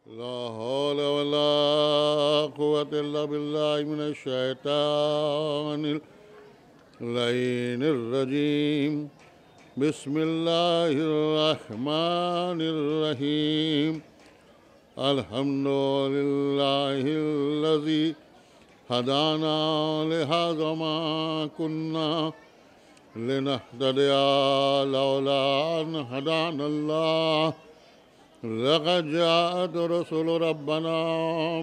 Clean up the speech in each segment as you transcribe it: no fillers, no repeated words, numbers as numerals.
ला हौला वला कुव्वता इल्ला बिल्लाहि मिनश शैतानिर रजीम। बिस्मिल्लाहिर रहमानिर रहीम। अल्हम्दुलिल्लाहिल्लज़ी हदाना लिहाज़ा मा कुन्ना लिनहतदिया लौला अन हदानल्लाह। लक़द जाअत रसूलु रब्बना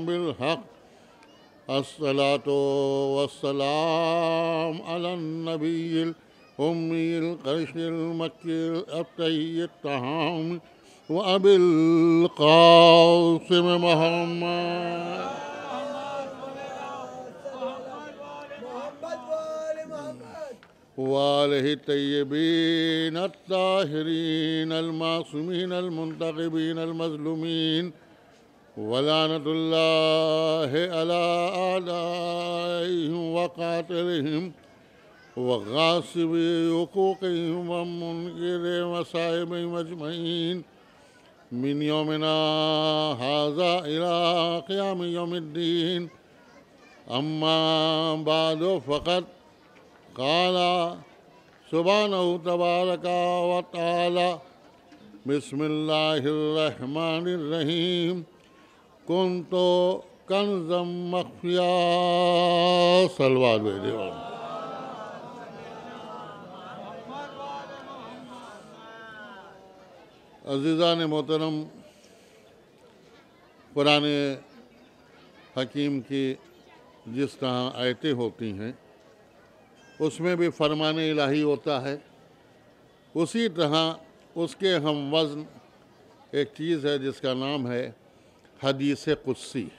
बिल हक़। अस्सलातु वस्सलाम अलन नबिय्यिल उम्मिय्यिल क़रीशिल मक्किल अत्तय्यित तहाम व अबिल क़ासिम मुहम्मद वालिहि तय्यबीन अत्ताहिरीन अल-मासूमीन अल-मुंतक़बीन अल-मज़लूमीन वलानतुल्लाहि अला आदाइहिम व क़ातिलिहिम व गासिबि हुक़ूक़िहिम व मुनकिरि मसाइबिहिम अजमईन मिन यौमिना हाज़ा इला क़ियामि यौमिद्दीन। अम्मा बादु फ़क़द क़ाला सुब्हानहु तबारका व तआला बिस्मिल्लाहिर रहमानिर रहीम। कुन्तु कन्ज़म मख़फ़िया। सलवात भेजो। अज़ीज़ान मोहतरम, कुरान हकीम की जिस तरह आयतें होती हैं उसमें भी फरमान इलाही होता है, उसी तरह उसके हम वज़न एक चीज़ है जिसका नाम है हदीस कुदसी।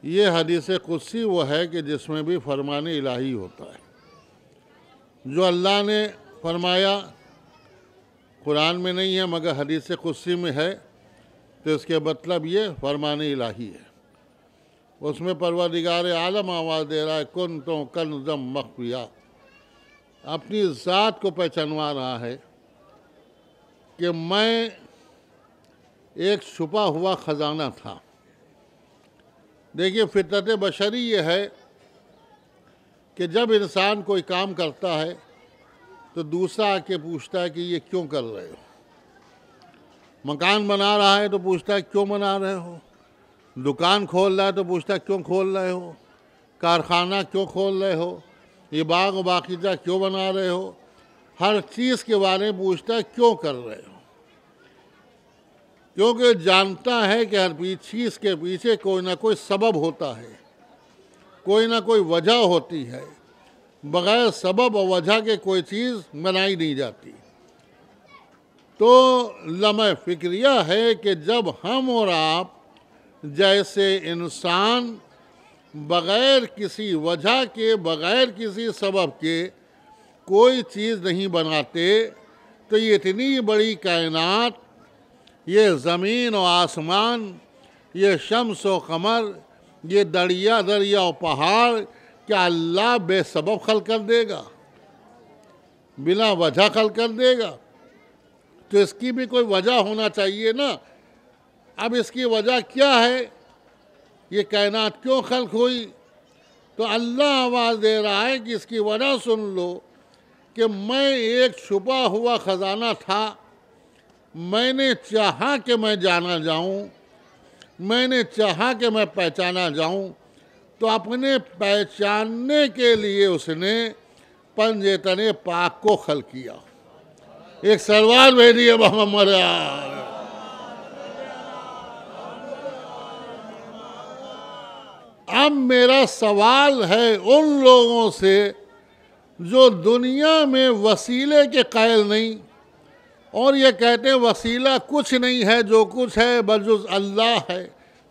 ये हदीस कुदसी वो है कि जिसमें भी फरमान इलाही होता है। जो अल्लाह ने फरमाया कुरान में नहीं है मगर हदीस कुदसी में है, तो इसके मतलब ये फरमान इलाही है। उसमें परवरदिगार आलम आवाज़ दे रहा है कुन्तु कन्ज़म मख़फ़िया। अपनी ज़ात को पहचानवा रहा है कि मैं एक छुपा हुआ ख़जाना था। देखिए, फितरत बशरी ये है कि जब इंसान कोई काम करता है तो दूसरा आके पूछता है कि ये क्यों कर रहे हो। मकान बना रहा है तो पूछता है क्यों बना रहे हो। दुकान खोल रहा है तो पूछता है क्यों खोल रहे हो। कारखाना क्यों खोल रहे हो। ये बाग बागीचा क्यों बना रहे हो। हर चीज़ के बारे में पूछता है क्यों कर रहे हो, क्योंकि जानता है कि हर चीज़ के पीछे कोई ना कोई सबब होता है, कोई ना कोई वजह होती है। बग़ैर सबब और वजह के कोई चीज़ बनाई नहीं जाती। तो लम्हे फ़िक्रिया है कि जब हम और आप जैसे इंसान बग़ैर किसी वजह के, बग़ैर किसी सबब के कोई चीज़ नहीं बनाते, तो ये इतनी बड़ी कायनात, ये ज़मीन और आसमान, ये शम्स और क़मर, ये दरिया दरिया और पहाड़, क्या अल्लाह बेसबब खल कर देगा, बिना वजह खल कर देगा? तो इसकी भी कोई वजह होना चाहिए ना। अब इसकी वजह क्या है, ये कायनात क्यों खल्क हुई? तो अल्लाह आवाज़ दे रहा है कि इसकी वजह सुन लो कि मैं एक छुपा हुआ ख़जाना था। मैंने चाहा कि मैं जाना जाऊं, मैंने चाहा कि मैं पहचाना जाऊं, तो अपने पहचानने के लिए उसने पंजेतने पाक को खल किया। एक सलवार भेजिए मोहम्मद। अब मेरा सवाल है उन लोगों से जो दुनिया में वसीले के कायल नहीं और ये कहते हैं वसीला कुछ नहीं है, जो कुछ है बजुज़ अल्लाह है,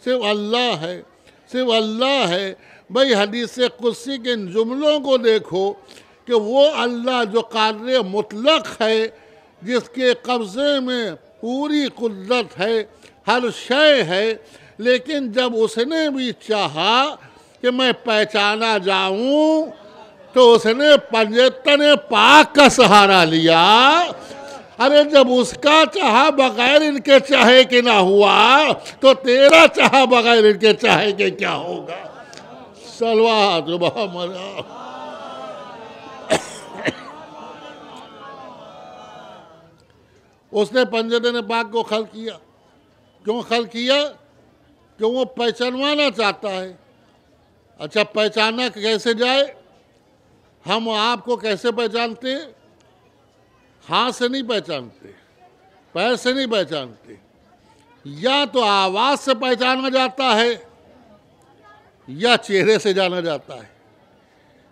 सिर्फ अल्लाह है, सिर्फ अल्लाह है। भाई हदीस कुदसी के इन जुमलों को देखो कि वो अल्लाह जो क़ादिर मुतलक़ है, जिसके कब्ज़े में पूरी कुदरत है, हर शय है, लेकिन जब उसने भी चाहा कि मैं पहचाना जाऊं तो उसने पंजेतने पाक का सहारा लिया। अरे जब उसका चाहा बगैर इनके चाहे के ना हुआ, तो तेरा चाहा बगैर इनके चाहे के क्या होगा। सलवात मोहम्मद। उसने पंजतन पाक को खल किया। क्यों खल किया? क्यों वो पहचानवाना चाहता है। अच्छा, पहचाना कैसे जाए? हम आपको कैसे पहचानते हैं? हाथ से नहीं पहचानते, पैर से नहीं पहचानते, या तो आवाज़ से पहचाना जाता है या चेहरे से जाना जाता है।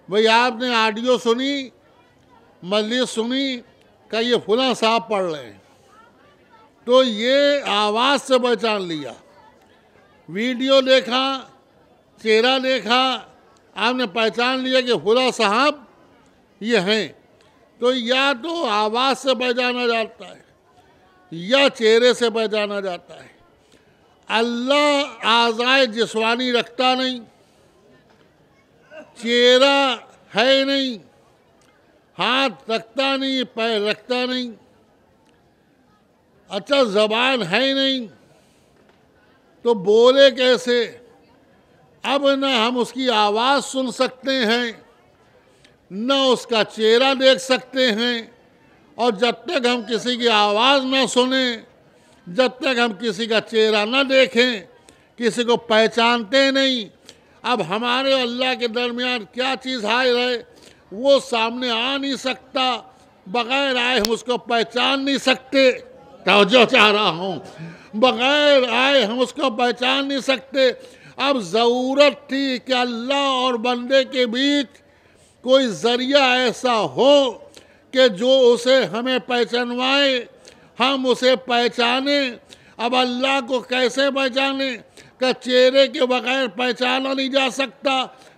भाई आपने ऑडियो सुनी, मजलिस सुनी, का ये फुला साहब पढ़ रहे हैं, तो ये आवाज़ से पहचान लिया। वीडियो देखा, चेहरा देखा, आपने पहचान लिया कि फुला साहब ये हैं। तो या तो आवाज़ से पहचाना जाता है या चेहरे से पहचाना जाता है। अल्लाह आज़ाए जिस्मानी रखता नहीं, चेहरा है नहीं, हाथ रखता नहीं, पैर रखता नहीं, अच्छा ज़बान है नहीं, तो बोले कैसे? अब न हम उसकी आवाज़ सुन सकते हैं, न उसका चेहरा देख सकते हैं, और जब तक हम किसी की आवाज़ ना सुने, जब तक हम किसी का चेहरा ना देखें, किसी को पहचानते नहीं। अब हमारे अल्लाह के दरमियान क्या चीज़ हाजिर है, वो सामने आ नहीं सकता, बग़ैर आए हम उसको पहचान नहीं सकते। तवज्जो चाह रहा हूँ, बग़ैर आए हम उसको पहचान नहीं सकते। अब ज़रूरत थी कि अल्लाह और बंदे के बीच कोई ज़रिया ऐसा हो कि जो उसे हमें पहचानवाए, हम उसे पहचाने। अब अल्लाह को कैसे पहचाने? कि चेहरे के बगैर पहचाना नहीं जा सकता,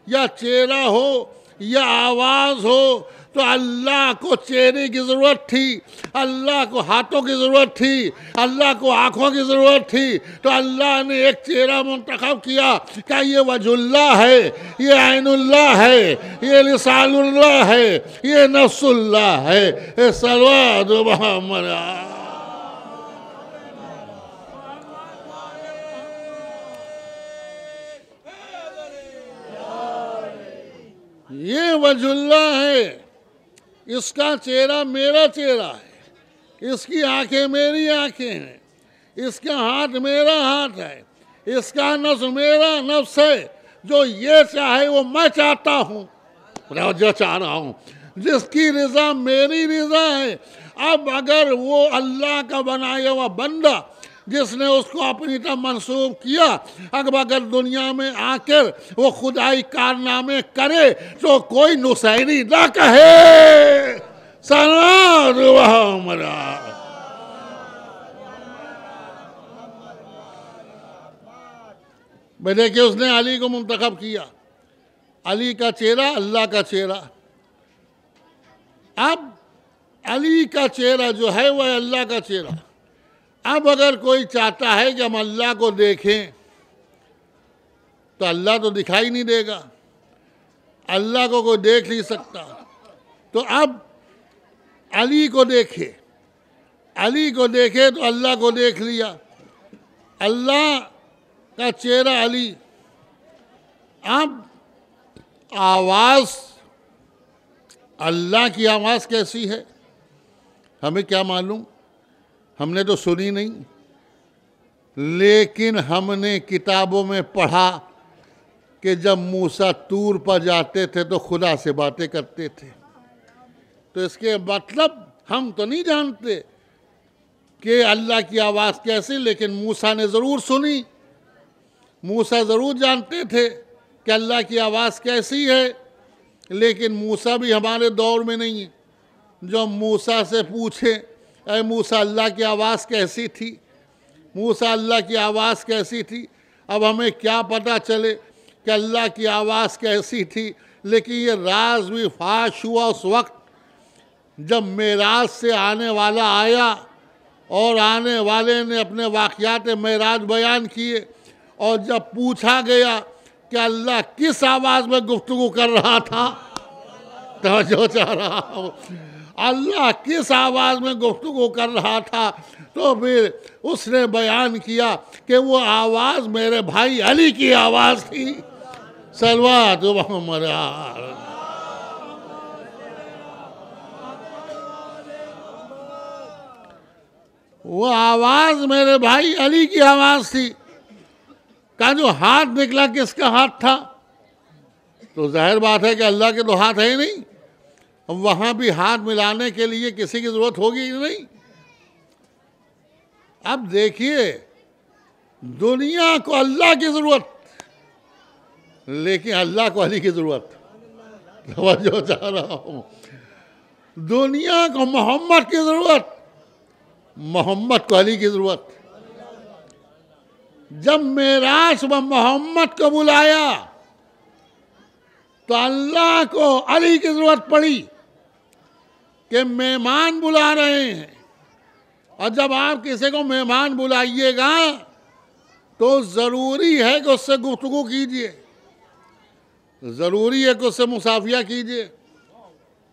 या चेहरा हो या आवाज़ हो। तो अल्लाह को चेहरे की ज़रूरत थी, अल्लाह को हाथों की ज़रूरत थी, अल्लाह को आँखों की ज़रूरत थी। तो अल्लाह ने एक चेहरा मुंतखब किया, क्या ये वजुल्लाह है, ये ऐनुल्लाह है, ये लिसानुल्लाह है, ये नफ्सुल्लाह है। ये सलवात मुहम्मद। ये वजुल्लाह है, इसका चेहरा मेरा चेहरा है, इसकी आंखें मेरी आंखें हैं, इसका हाथ मेरा हाथ है, इसका नफ्स मेरा नफ्स है। जो ये चाहे वो मैं चाहता हूँ, जो चाह रहा हूँ, जिसकी रज़ा मेरी रज़ा है। अब अगर वो अल्लाह का बनाया हुआ बंदा, जिसने उसको अपनी तरफ मंसूब किया, अगर दुनिया में आकर वो खुदाई कारनामे करे, तो कोई नुसैरी ना कहे। सलात मुहम्मद। देखिए, उसने अली को मुंतखब किया, अली का चेहरा अल्लाह का चेहरा। अब अली का चेहरा जो है वह अल्लाह का चेहरा। अब अगर कोई चाहता है कि हम अल्लाह को देखें, तो अल्लाह तो दिखाई नहीं देगा, अल्लाह को कोई देख नहीं सकता। तो अब अली को देखे, अली को देखे तो अल्लाह को देख लिया, अल्लाह का चेहरा अली। अब आवाज़, अल्लाह की आवाज़ कैसी है हमें क्या मालूम, हमने तो सुनी नहीं, लेकिन हमने किताबों में पढ़ा कि जब मूसा तूर पर जाते थे तो खुदा से बातें करते थे। तो इसके मतलब हम तो नहीं जानते कि अल्लाह की आवाज़ कैसी, लेकिन मूसा ने ज़रूर सुनी, मूसा ज़रूर जानते थे कि अल्लाह की आवाज़ कैसी है। लेकिन मूसा भी हमारे दौर में नहीं है जो मूसा से पूछे, अरे मूसा अल्लाह की आवाज़ कैसी थी, मूसा अल्लाह की आवाज़ कैसी थी। अब हमें क्या पता चले कि अल्लाह की आवाज़ कैसी थी, लेकिन ये राज भी फाश हुआ उस वक्त जब मेराज से आने वाला आया और आने वाले ने अपने वाक़यात मेराज बयान किए। और जब पूछा गया कि अल्लाह किस आवाज़ में गुफ्तगू कर रहा था, तो जो चाह रहा हूँ, अल्लाह किस आवाज़ में गुफ्तगू कर रहा था, तो फिर उसने बयान किया कि वो आवाज़ मेरे भाई अली की आवाज़ थी। सलवात मोहम्मद। वो आवाज़ मेरे भाई अली की आवाज़ थी। कहा जो हाथ निकला किसका हाथ था? तो जाहिर बात है कि अल्लाह के तो हाथ है ही नहीं। अब वहाँ भी हाथ मिलाने के लिए किसी की ज़रूरत होगी नहीं। अब देखिए, दुनिया को अल्लाह की ज़रूरत, लेकिन अल्लाह को अली की ज़रूरत। तवज्जो चाह रहा हूँ। दुनिया को मोहम्मद की ज़रूरत, मोहम्मद को अली की ज़रूरत। जब मेराज में मोहम्मद को बुलाया तो अल्लाह को अली की ज़रूरत पड़ी कि मेहमान बुला रहे हैं, और जब आप किसी को मेहमान बुलाइएगा तो ज़रूरी है कि उससे गुफ्तगू कीजिए, ज़रूरी है कि उससे मुसाफिया कीजिए।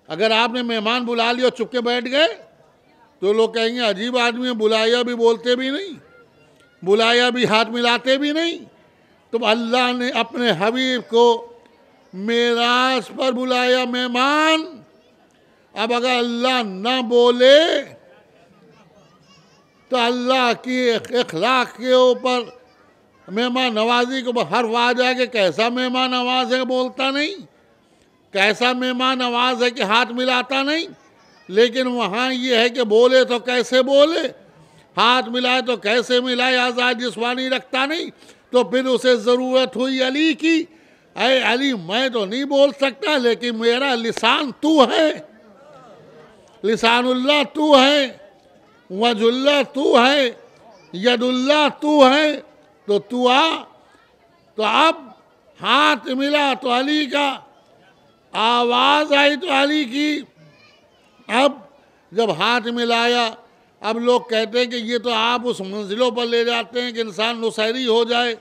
अगर आपने मेहमान बुला लिया और चुप के बैठ गए तो लोग कहेंगे अजीब आदमी है, बुलाया भी बोलते भी नहीं, बुलाया भी हाथ मिलाते भी नहीं। तो अल्लाह ने अपने हबीब को मेराज पर बुलाया मेहमान। अब अगर अल्लाह ना बोले तो अल्लाह की इखलाक के ऊपर मेहमान नवाजी को हर्फ आ जाए कि कैसा मेहमान नवाज है, बोलता नहीं, कैसा मेहमान नवाज है कि हाथ मिलाता नहीं। लेकिन वहाँ ये है कि बोले तो कैसे बोले, हाथ मिलाए तो कैसे मिलाए, आज़ाद जिस्मानी रखता नहीं। तो फिर उसे ज़रूरत हुई अली की। अरे अली, मैं तो नहीं बोल सकता, लेकिन मेरा लिसान तू है, लिसानुल्लाह तू है, वजुल्लाह तू है, यदुल्लाह तू है, तो तू आ। तो अब हाथ मिला तो अली का, आवाज़ आई तो अली की। अब जब हाथ मिलाया, अब लोग कहते हैं कि ये तो आप उस मंजिलों पर ले जाते हैं कि इंसान नुसैरी हो जाए।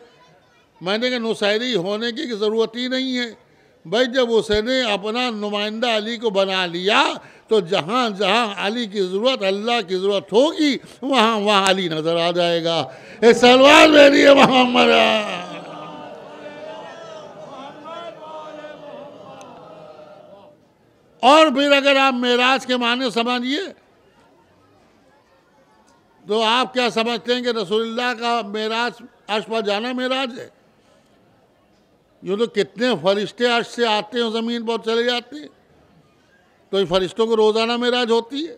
मैंने कहा नुसैरी होने की ज़रूरत ही नहीं है भाई। जब उसने अपना नुमाइंदा अली को बना लिया तो जहाँ जहाँ अली की ज़रूरत, अल्लाह की ज़रूरत होगी, वहाँ वहाँ अली नज़र आ जाएगा। ये सलवार मेरी है मोहम्मद। और फिर अगर आप मेराज के माने समझिए तो आप क्या समझते हैं कि रसूलुल्लाह का मेराज अर्श पर जाना मेराज है? यूँ तो कितने फरिश्ते अर्श से आते हैं, ज़मीन पर चले जाते हैं। तो इन फरिश्तों को रोज़ाना मेराज होती है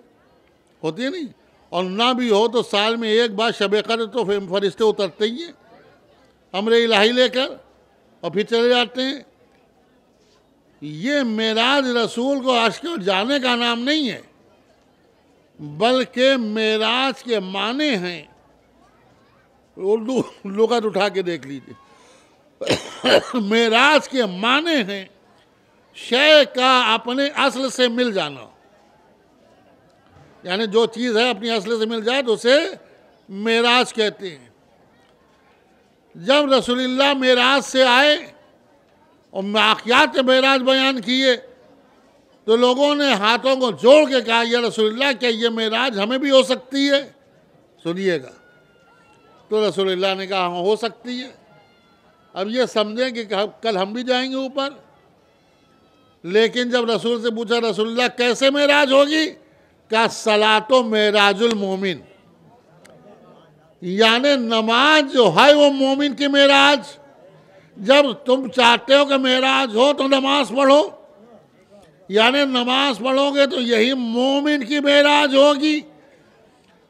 नहीं? और ना भी हो तो साल में एक बार शब कद्र तो फरिश्ते उतरते ही हैं अम्र इलाही लेकर, और फिर चले जाते हैं। ये मेराज रसूल को अर्श को जाने का नाम नहीं है, बल्कि मेराज के माने हैं। उर्दू लुग़त उठा के देख लीजिए। मेराज के माने हैं शय का अपने असल से मिल जाना, यानी जो चीज़ है अपनी असल से मिल जाए तो उसे मेराज कहते हैं। जब रसूलुल्लाह मेराज से आए और वाक़यात मेराज बयान किए तो लोगों ने हाथों को जोड़ के कहा, या रसूलुल्लाह क्या ये मेराज हमें भी हो सकती है? सुनिएगा। तो रसूलुल्लाह ने कहा हाँ हो सकती है। अब ये समझें कि कल हम भी जाएंगे ऊपर। लेकिन जब रसूल से पूछा रसूलुल्लाह कैसे मेराज होगी, कहा सलातो मेराजुल मोमिन, यानी नमाज जो है वो मोमिन की मेराज। जब तुम चाहते हो कि मेराज हो तो नमाज पढ़ो, यानी नमाज पढ़ोगे तो यही मोमिन की मेराज होगी।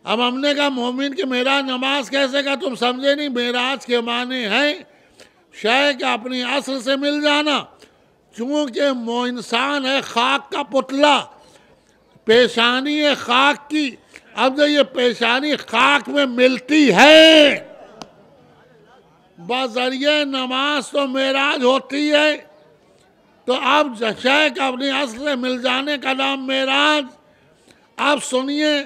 अब हमने कहा मोमिन की मेराज नमाज कैसे का, तुम समझे नहीं। मेराज के माने हैं शय का अपनी असल से मिल जाना। चूँकि वो इंसान है खाक का पुतला, पेशानी है खाक की। अब जब ये पेशानी खाक में मिलती है, बज़रिए नमाज तो मेराज होती है। तो अब शय का अपनी असल से मिल जाने का नाम मेराज। अब सुनिए,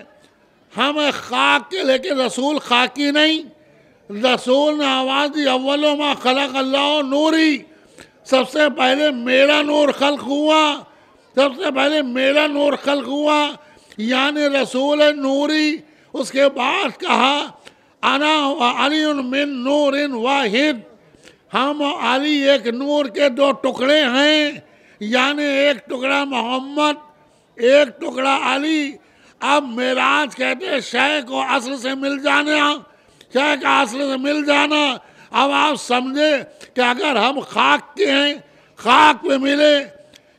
हम खाक के, लेकिन रसूल खाकी नहीं। रसूल ने आवाज़ दी अव्वलो मा खलक अल्लाह नूरी, सबसे पहले मेरा नूर खल्क हुआ। सबसे पहले मेरा नूर खल्क हुआ, यानी रसूल नूरी। उसके बाद कहा अना व अली मिन नूरिन वाहिद, हम अली एक नूर के दो टुकड़े हैं, यानी एक टुकड़ा मोहम्मद, एक टुकड़ा अली। अब मेराज कहते हैं शय को असल से मिल जाना, शय का असल से मिल जाना। अब आप समझे कि अगर हम खाक के हैं, खाक पे मिले,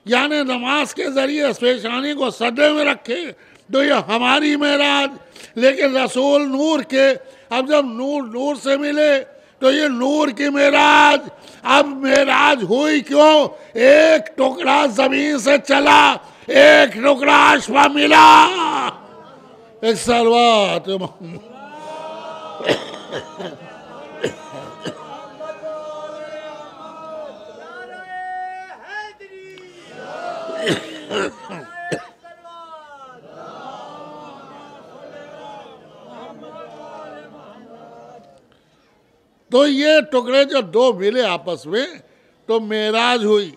यानी नमाज के जरिए पेशानी को सदे में रखे, तो ये हमारी मेराज। लेकिन रसूल नूर के, अब जब नूर नूर से मिले तो ये नूर की मेराज। अब मेराज हुई क्यों? एक टुकड़ा जमीन से चला, एक टुकड़ा अर्श पर मिला। एक सलवात तो ये टुकड़े जो दो मिले आपस में तो मेराज हुई।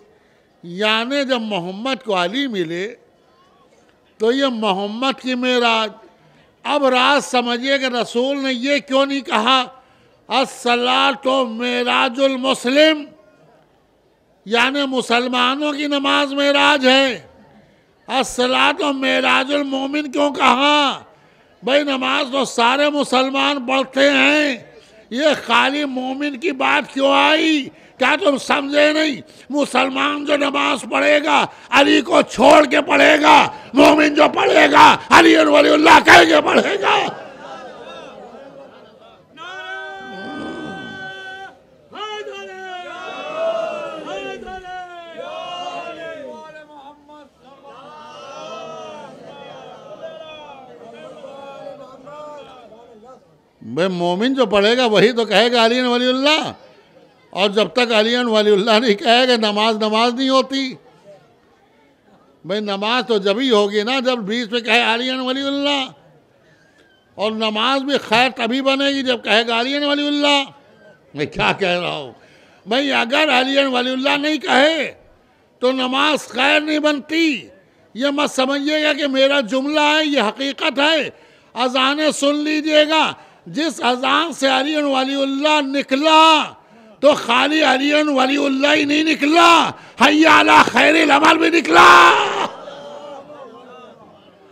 यानी जब मोहम्मद को अली मिले तो ये मोहम्मद की मेराज। अब राज समझिए कि रसूल ने ये क्यों नहीं कहा अस्सलातो मेराजुल मुस्लिम, यानी मुसलमानों की नमाज मेराज है। अस्सलातो मेराजुल मोमिन क्यों कहा? भाई नमाज तो सारे मुसलमान पढ़ते हैं, ये खाली मोमिन की बात क्यों आई? क्या तुम समझे नहीं? मुसलमान जो नमाज पढ़ेगा अली को छोड़ के पढ़ेगा, मोमिन जो पढ़ेगा अली वलीउल्लाह कह के पढ़ेगा। भाई मोमिन जो पढ़ेगा वही तो कहेगा अली वलीउल्लाह, और जब तक अली वलीउल्लाह नहीं कहेगा नमाज नमाज नहीं होती। भाई नमाज तो जब ही होगी ना जब बीच में कहे अली वलीउल्लाह, और नमाज भी खैर तभी बनेगी जब कहेगा अली वलीउल्लाह। मैं क्या कह रहा हूँ भाई, अगर अली वलीउल्लाह नहीं कहे तो नमाज खैर नहीं बनती। ये मत समझिएगा कि मेरा जुमला है, ये हकीकत है। अजानें सुन लीजिएगा, जिस अजान से अली वलीउल्लाह निकला तो खाली अली वलीउल्लाह ही नहीं निकला, हय्या अला खैरिल अमल भी निकला,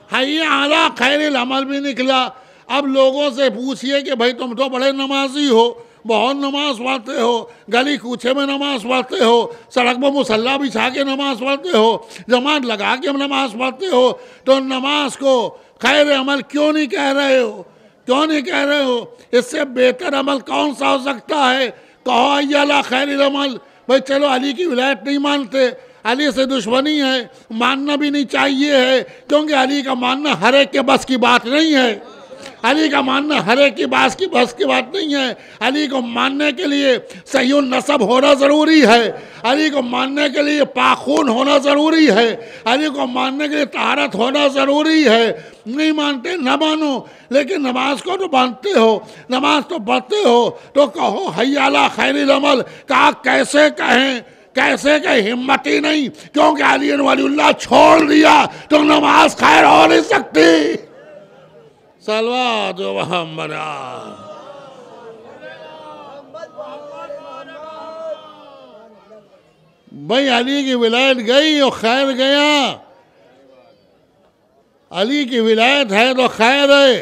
हय्या अला खैरिल अमल भी निकला। अब लोगों से पूछिए कि भाई तुम तो बड़े नमाजी हो, बहुत नमाज पढ़ते हो, गली कूचे में नमाज पढ़ते हो, सड़क पर मुसल्ला बिछा के नमाज पढ़ते हो, जमात लगा के नमाज पढ़ते हो, तो नमाज को खैर अमल क्यों नहीं कह रहे हो? क्यों नहीं कह रहे हो? इससे बेहतर अमल कौन सा हो सकता है? कहो अय्या खैरिल अमल। भाई चलो अली की विलायत नहीं मानते, अली से दुश्मनी है, मानना भी नहीं चाहिए है, क्योंकि अली का मानना हर एक के बस की बात नहीं है। अली का मानना हर एक की बस की बात नहीं है। अली को मानने के लिए सही नसब होना ज़रूरी है, अली को मानने के लिए पाखून होना ज़रूरी है, अली को मानने के लिए तारत होना ज़रूरी है। नहीं मानते ना मानो, लेकिन नमाज को तो मानते हो, नमाज तो पढ़ते हो, तो कहो हय्या अला खैरिल अमल। कहा कैसे कहें, कैसे कहें? हिम्मत ही नहीं, क्योंकि अली वलीउल्लाह छोड़ दिया तो नमाज खैर हो नहीं सकती। सलवात मोहम्मद। भाई अली की विलायत गई और खैर गया। अली की विलायत है तो खैर है।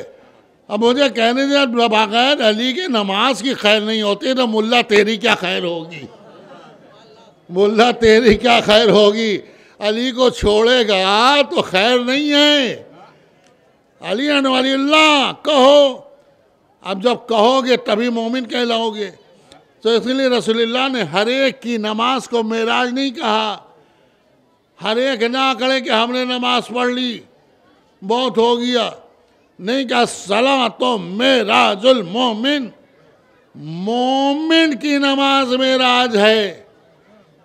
अब मुझे कहने दिया बगैर अली के नमाज की खैर नहीं होती तो मुल्ला तेरी क्या खैर होगी? मुल्ला तेरी क्या खैर होगी? अली को छोड़ेगा तो खैर नहीं है। अली वलीउल्लाह कहो, अब जब कहोगे तभी मोमिन कहलाओगे। तो इसलिए रसूलुल्लाह ने हर एक की नमाज को मेराज नहीं कहा। हर एक ना करे कि हमने नमाज पढ़ ली बहुत हो गया, नहीं कहा सला तो मेराजुल मोमिन, मोमिन की नमाज मेराज है।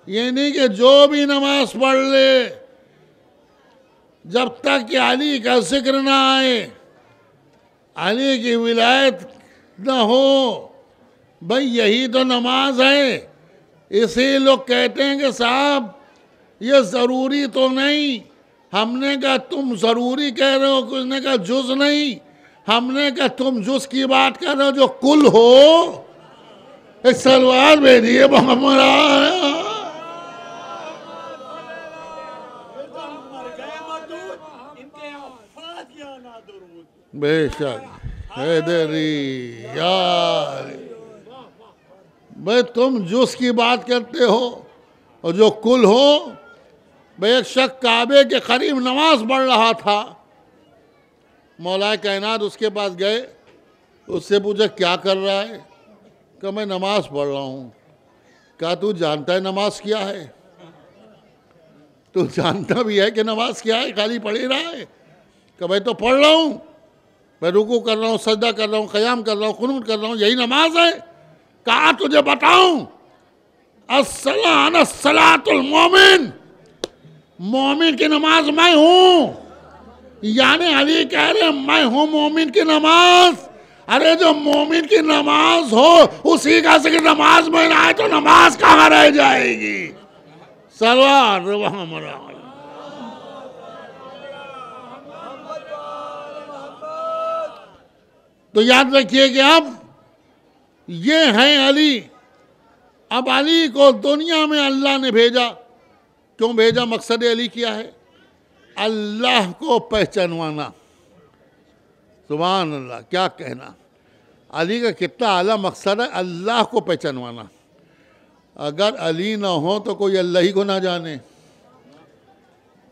ये नहीं कि जो भी नमाज पढ़ ले, जब तक कि अली का जिक्र ना आए, अली की विलायत न हो। भाई यही तो नमाज है। इसी लोग कहते हैं कि साहब ये ज़रूरी तो नहीं हमने कहा तुम ज़रूरी कह रहे हो, कुछ ने कहा जुज नहीं, हमने कहा तुम जुज की बात कर रहे हो जो कुल हो। एक सलवार भेजिए मोहम्मद। बेशक हैदरी यार, भाई तुम जुस की बात करते हो और जो कुल हो। भाई एक शख्स काबे के करीब नमाज पढ़ रहा था, मौलाए कायनात उसके पास गए, उससे पूछा क्या कर रहा है? कहा मैं नमाज पढ़ रहा हूँ। कहा तू जानता है नमाज क्या है? तू जानता भी है कि नमाज क्या है, खाली पढ़ ही रहा है? कहा मैं तो पढ़ रहा हूँ, मैं रुकू कर रहा हूँ, सजदा कर रहा हूँ, क़याम कर रहा हूँ, कुनूत कर रहा हूँ, यही नमाज है? कहा तुझे बताऊं, अस्सलातुल मोमिन, मोमिन की नमाज मैं हूं। यानी अली कह रहे मैं हूं मोमिन की नमाज। अरे जो मोमिन की नमाज हो उसी का जिक्र नमाज में ना आए तो नमाज कहां रह जाएगी? सलवार हमारा। तो याद रखिए कि अब ये हैं अली। अब अली को दुनिया में अल्लाह ने भेजा। क्यों भेजा? मकसद अली क्या है? अल्लाह को पहचानवाना। सुभान अल्लाह, क्या कहना। अली का कितना आला मकसद है, अल्लाह को पहचानवाना। अगर अली ना हो तो कोई अल्लाह ही को ना जाने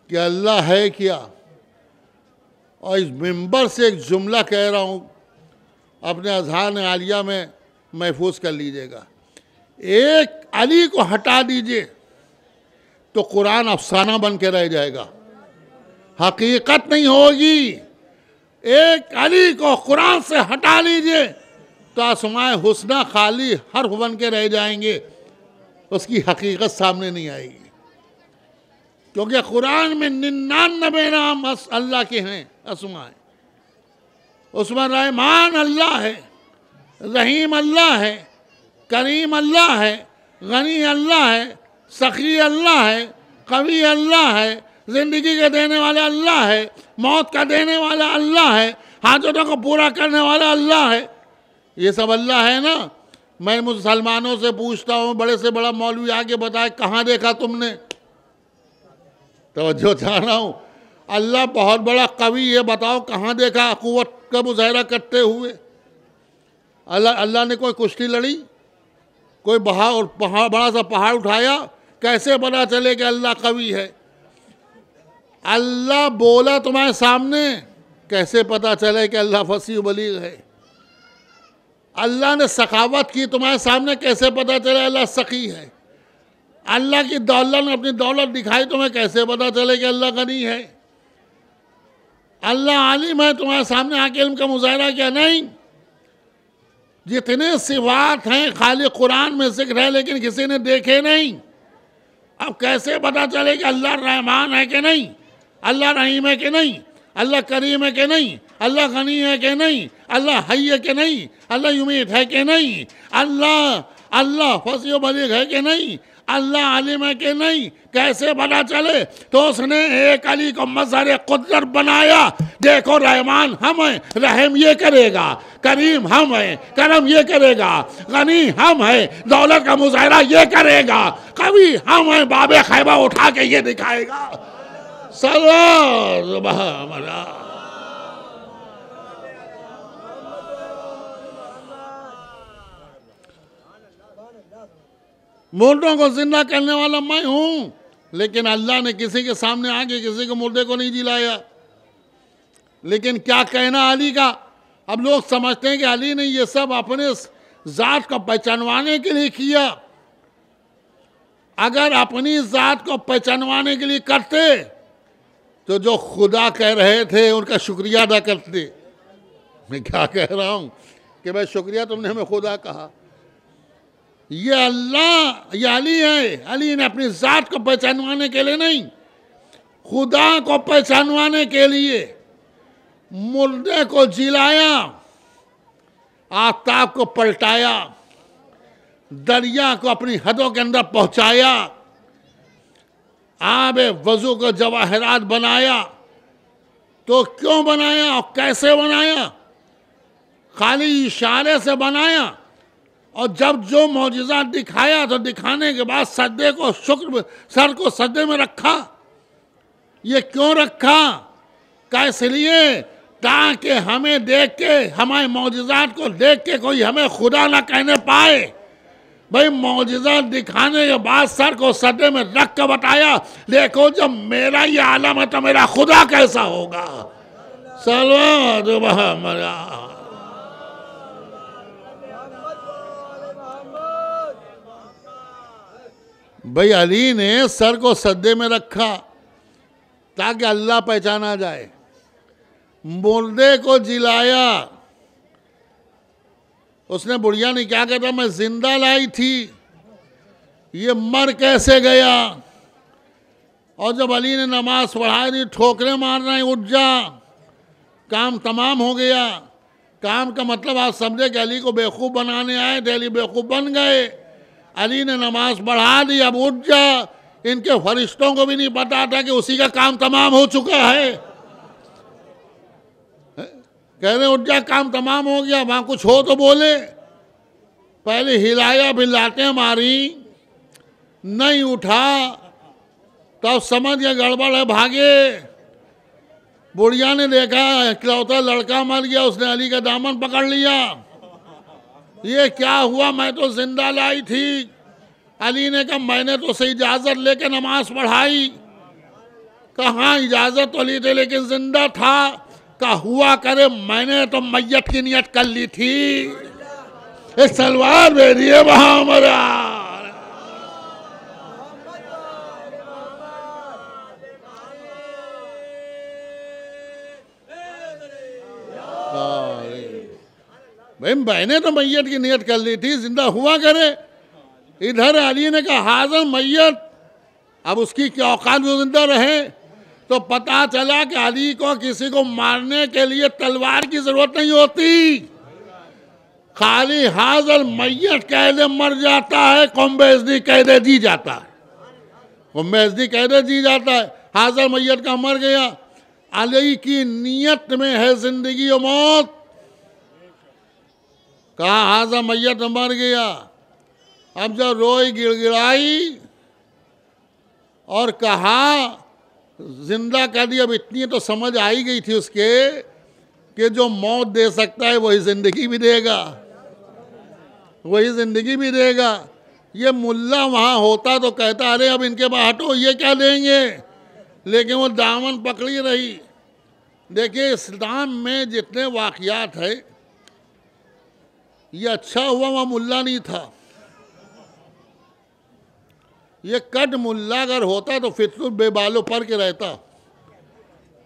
कि अल्लाह है क्या। और इस मिंबर से एक जुमला कह रहा हूँ, अपने अज़हान आलिया में महफूज कर लीजिएगा। एक अली को हटा दीजिए तो कुरान अफसाना बन के रह जाएगा, हकीकत नहीं होगी। एक अली को कुरान से हटा लीजिए तो आसमाए हुस्ना खाली हर्फ बन के रह जाएंगे, उसकी हकीकत सामने नहीं आएगी। क्योंकि कुरान में 99 नाम अल्लाह के हैं, असमाए। उसमें रहमान अल्लाह है, रहीम अल्लाह है, करीम अल्लाह है, गनी अल्लाह है, सखी अल्लाह है, कवी अल्लाह है, जिंदगी के देने वाला अल्लाह है, मौत का देने वाला अल्लाह है, हाजतों को पूरा करने वाला अल्लाह है। ये सब अल्लाह है ना। मैं मुसलमानों से पूछता हूँ, बड़े से बड़ा मौलवी आके बताए कहाँ देखा तुमने? तवज्जो चाह रहा हूँ। अल्लाह बहुत बड़ा कवि है, बताओ कहाँ देखा कुव्वत का मुजाहरा करते हुए? अल्लाह ने कोई कुश्ती लड़ी, कोई पहाड़ बड़ा सा पहाड़ उठाया? कैसे पता चले कि अल्लाह कवि है? अल्लाह बोला तुम्हारे सामने, कैसे पता चले कि अल्लाह फसीह बलीग है? अल्लाह ने सखावत की तुम्हारे सामने, कैसे पता चले अल्लाह सखी है? अल्लाह की दौलत ने अपनी दौलत दिखाई, तुम्हें कैसे पता चले कि अल्लाह गनी है? अल्लाह आलिम है, तुम्हारे सामने आके इल्म का मुजाहरा क्या नहीं? जितने सिफात हैं खाली कुरान में जिक्र है, लेकिन किसी ने देखे नहीं। अब कैसे पता चले कि अल्लाह रहमान है कि नहीं, अल्लाह रहीम है कि नहीं, अल्लाह करीम है कि नहीं, अल्लाह गनी है कि नहीं, अल्लाह हई है कि नहीं, अल्लाह युमीत है कि नहीं, अल्लाह फसीह बलीग है कि नहीं, अल्लाह आलिम है कि नहीं? कैसे पता चले? तो उसने एक अली को मज़हर कुदरत बनाया। देखो रहमान हम हैं, रहम ये करेगा, करीम हम हैं, करम ये करेगा, गनी हम हैं, दौलत का मुजाहरा ये करेगा, कवि हम हैं, बाबे खैबा उठा के ये दिखाएगा। सल्लल्लाहु मुर्दों को जिंदा करने वाला मैं हूं, लेकिन अल्लाह ने किसी के सामने आके किसी को मुर्दे को नहीं जिलाया। लेकिन क्या कहना अली का? अब लोग समझते हैं कि अली ने ये सब अपने जात को पहचानवाने के लिए किया। अगर अपनी जात को पहचानवाने के लिए करते तो जो खुदा कह रहे थे उनका शुक्रिया अदा करते। मैं क्या कह रहा हूं कि भाई शुक्रिया तुमने हमें खुदा कहा। ये अल्लाह, ये अली है। अली ने अपनी जात को पहचानवाने के लिए नहीं, खुदा को पहचानवाने के लिए मुर्दे को जिलाया, आफताब को पलटाया, दरिया को अपनी हदों के अंदर पहुंचाया, आब वजू को जवाहरात बनाया, तो क्यों बनाया और कैसे बनाया? खाली इशारे से बनाया, और जब जो मौजिज़ा दिखाया तो दिखाने के बाद सजदे को सर को सजदे में रखा। ये क्यों रखा? कैसे लिए? ताकि हमें देख के, हमारे मौजिज़ात को देख के कोई हमें खुदा ना कहने पाए। भाई मौजिज़ा दिखाने के बाद सर को सजदे में रख कर बताया, देखो जब मेरा ये आलम है तो मेरा खुदा कैसा होगा। सल्लल्लाहु भाई अली ने सर को सजदे में रखा ताकि अल्लाह पहचाना जाए। मुर्दे को जिलाया, उसने बुढ़िया ने क्या कहता, मैं जिंदा लाई थी, ये मर कैसे गया? और जब अली ने नमाज पढ़ाई दी, ठोकरे मार रहे हैं, उठ जा, काम तमाम हो गया। काम का मतलब आप समझे कि अली को बेवकूफ़ बनाने आए थे, अली बेवकूफ़ बन गए। अली ने नमाज पढ़ा दी, अब उठ जा। इनके फरिश्तों को भी नहीं पता था कि उसी का काम तमाम हो चुका है। कह रहे उठ जा, काम तमाम हो गया, वहां कुछ हो तो बोले। पहले हिलाया, फिर लातें मारी, नहीं उठा, तब समझ गया गड़बड़ है, भागे। बुढ़िया ने देखा इकलौता लड़का मर गया, उसने अली का दामन पकड़ लिया। ये क्या हुआ? मैं तो जिंदा लाई थी। अली ने कहा मैंने तो सही इजाजत लेके नमाज पढ़ाई। कहाँ इजाजत तो ली थी लेकिन जिंदा था। का हुआ करे, मैंने तो मैयत की नियत कर ली थी। एक सलवार भेजी है वहां हमारा। भाई मैंने तो मैयत की नियत कर ली थी, जिंदा हुआ करे। इधर अली ने कहा हाजर मैयत, अब उसकी क्या औकात जो जिंदा रहे। तो पता चला कि अली को किसी को मारने के लिए तलवार की जरूरत नहीं होती, खाली हाजर मैयत कह दे मर जाता है, कौम-ए-अज़दी कह दे जी जाता है। कौम-ए-अज़दी कह दे जी जाता है। हाजर मैयत का मर गया, अली की नियत में है जिंदगी और मौत। कहा हाजर मैयत मर गया। अब जब रोई गिड़गिड़ाई और कहा जिंदा कर दिया। अब इतनी तो समझ आई गई थी उसके कि जो मौत दे सकता है वही जिंदगी भी देगा, वही जिंदगी भी देगा। ये मुल्ला वहाँ होता तो कहता अरे अब इनके पास हटो, ये क्या देंगे, लेकिन वो दामन पकड़ी रही। देखिए इस्लाम में जितने वाक़यात है, ये अच्छा हुआ वहाँ मुल्ला नहीं था। ये कट मुल्ला अगर होता तो फिर तो बेबालो पर के रहता,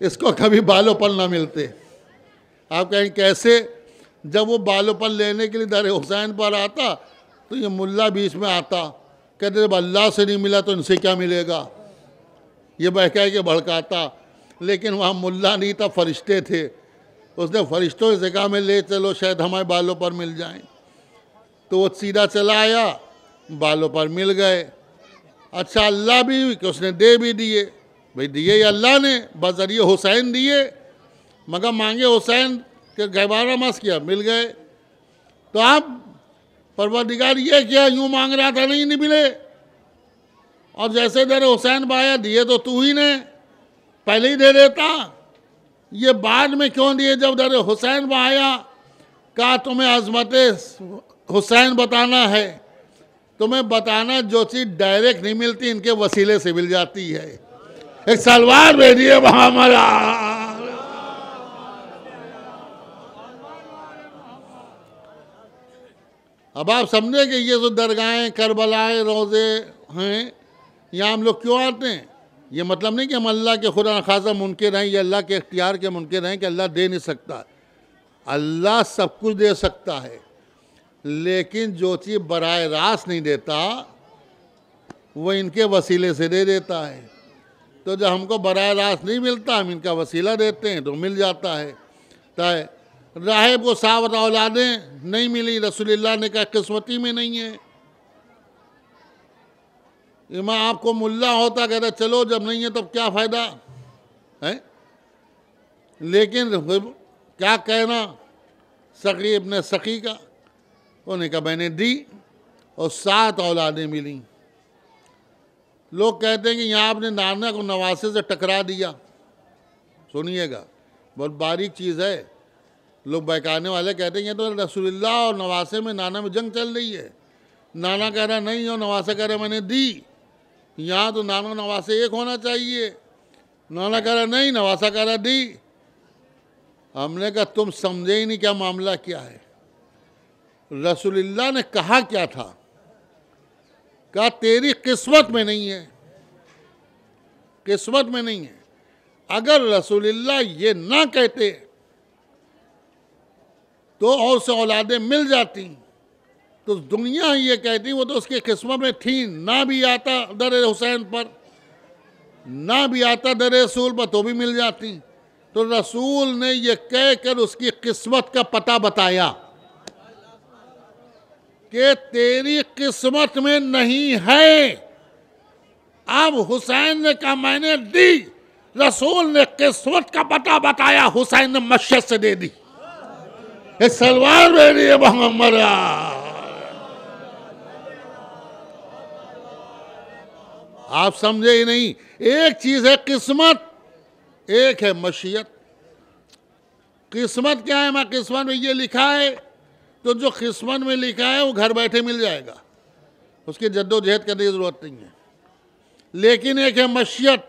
इसको कभी बालों पर ना मिलते। आप कहें कैसे? जब वो बालों पर लेने के लिए दर हुसैन पर आता तो ये मुल्ला बीच में आता, कहते जब अल्लाह से नहीं मिला तो इनसे क्या मिलेगा, ये बहका के भड़काता। लेकिन वहाँ मुल्ला नहीं था, फरिश्ते थे। उसने फरिश्तों से कहा में ले चलो, शायद हमारे बालों पर मिल जाएं। तो वो सीधा चला आया, बालों पर मिल गए। अच्छा अल्लाह भी कि उसने दे भी दिए। भाई दिए अल्लाह ने, बजरिए हुसैन दिए, मगर मांगे हुसैन के गहवारा मस किया, मिल गए। तो आप परवरदिगार ये क्या यूँ मांग रहा था, नहीं मिले। और जैसे दर हुसैन बाया दिए तो तू ही ने पहले ही दे देता, ये बाद में क्यों दिए जब दर हुसैन बाया? कहा तुम्हें अजमत हुसैन बताना है, तुम्हें बताना जो चीज़ डायरेक्ट नहीं मिलती इनके वसीले से मिल जाती है। एक सलवार भेजिए वहाँ हमारा। अब आप समझे कि ये जो दरगाहें करबलाए रोज़े हैं, यहाँ हम लोग क्यों आते हैं? ये मतलब नहीं कि हम अल्लाह के खुदा खासा मुनकिर हैं या अल्लाह के इख्तियार के मुनकिर हैं कि अल्लाह दे नहीं सकता। अल्लाह सब कुछ दे सकता है, लेकिन जो चीज़ बराह रास्त नहीं देता वो इनके वसीले से दे देता है। तो जब हमको बराह रास्त नहीं मिलता, हम इनका वसीला देते हैं तो मिल जाता है। राहिब को 7 औलादें नहीं मिली, रसूलुल्लाह ने कहा किस्मती में नहीं है। इमाम आपको मुल्ला होता, कहता चलो जब नहीं है तब क्या फ़ायदा है। लेकिन क्या कहना सकी इब्ने सकी का, उन्होंने कहा मैंने दी और 7 औलादें मिली। लोग कहते हैं कि यहाँ आपने नाना को नवासे से टकरा दिया। सुनिएगा, बहुत बारीक चीज़ है। लोग बहकाने वाले कहते हैं ये तो रसूलुल्लाह और नवासे में नाना में जंग चल रही है। नाना कह रहा नहीं और नवासा कह रहा मैंने दी। यहाँ तो नाना नवासे एक होना चाहिए। नाना कह रहा नहीं, नवासा कह रहा दी। हमने कहा तुम समझे ही नहीं क्या मामला क्या है। रसूलुल्लाह ने कहा क्या था? कहा तेरी किस्मत में नहीं है, किस्मत में नहीं है। अगर रसूलुल्लाह ये ना कहते तो और से औलादें मिल जाती, तो दुनिया ये कहती वो तो उसकी किस्मत में थी। ना भी आता दर हुसैन पर, ना भी आता दर रसूल पर तो भी मिल जाती। तो रसूल ने ये कहकर उसकी किस्मत का पता बताया कि तेरी किस्मत में नहीं है। अब हुसैन ने कहा मैंने दी, रसूल ने किस्मत का पता बताया, हुसैन ने मशहद से दे दी। सलवार मेरी है मोहम्मद। आप समझे ही नहीं। एक चीज है किस्मत, एक है मशीयत। किस्मत क्या है? मैं किस्मत में ये लिखा है तो जो किस्मत में लिखा है वो घर बैठे मिल जाएगा, उसकी जद्दोजहद करने की जरूरत नहीं है। लेकिन एक है मशीयत,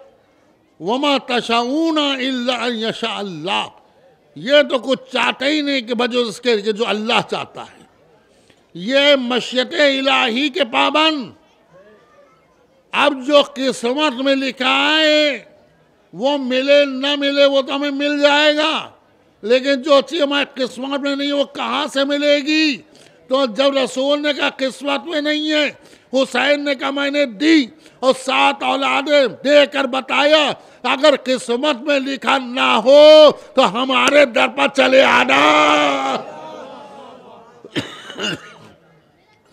वमा तशाऊना इल्ला अन यशा अल्लाह। ये तो कुछ चाहते ही नहीं कि बजो उसके कि जो अल्लाह चाहता है। ये मशीयत इलाही के पाबंद। अब जो किस्मत में लिखा है वो मिले न मिले वो तो हमें मिल जाएगा, लेकिन जो चीज़ हमारी किस्मत में नहीं है वो कहाँ से मिलेगी? तो जब रसूल ने कहा किस्मत में नहीं है, हुसैन ने कहा मैंने दी और 7 औलादें देकर बताया अगर किस्मत में लिखा ना हो तो हमारे दर पर चले आना।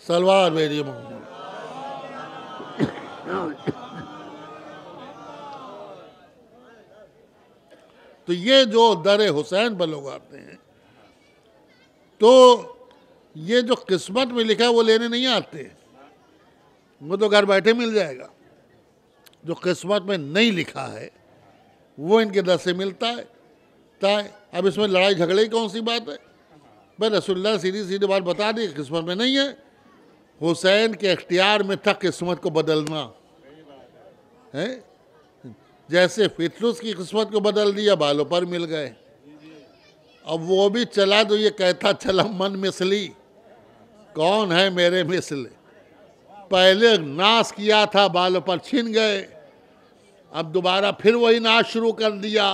सलवार मेरी मोहम्मद। तो ये जो दर हुसैन पर लोग आते हैं, तो ये जो किस्मत में लिखा है वो लेने नहीं आते, वो तो घर बैठे मिल जाएगा। जो किस्मत में नहीं लिखा है वो इनके दर से मिलता है। अब इसमें लड़ाई झगड़े की कौन सी बात है? भाई रसूलुल्लाह सीधी सीधी बात बता दी, किस्मत में नहीं है। हुसैन के इख्तियार में था किस्मत को बदलना है। जैसे फितरुस की किस्मत को बदल दिया, बालों पर मिल गए। अब वो भी चला तो ये कहता चला मन मिसली, कौन है मेरे मिसल। पहले नाश किया था, बालों पर छिन गए, अब दोबारा फिर वही नाश शुरू कर दिया,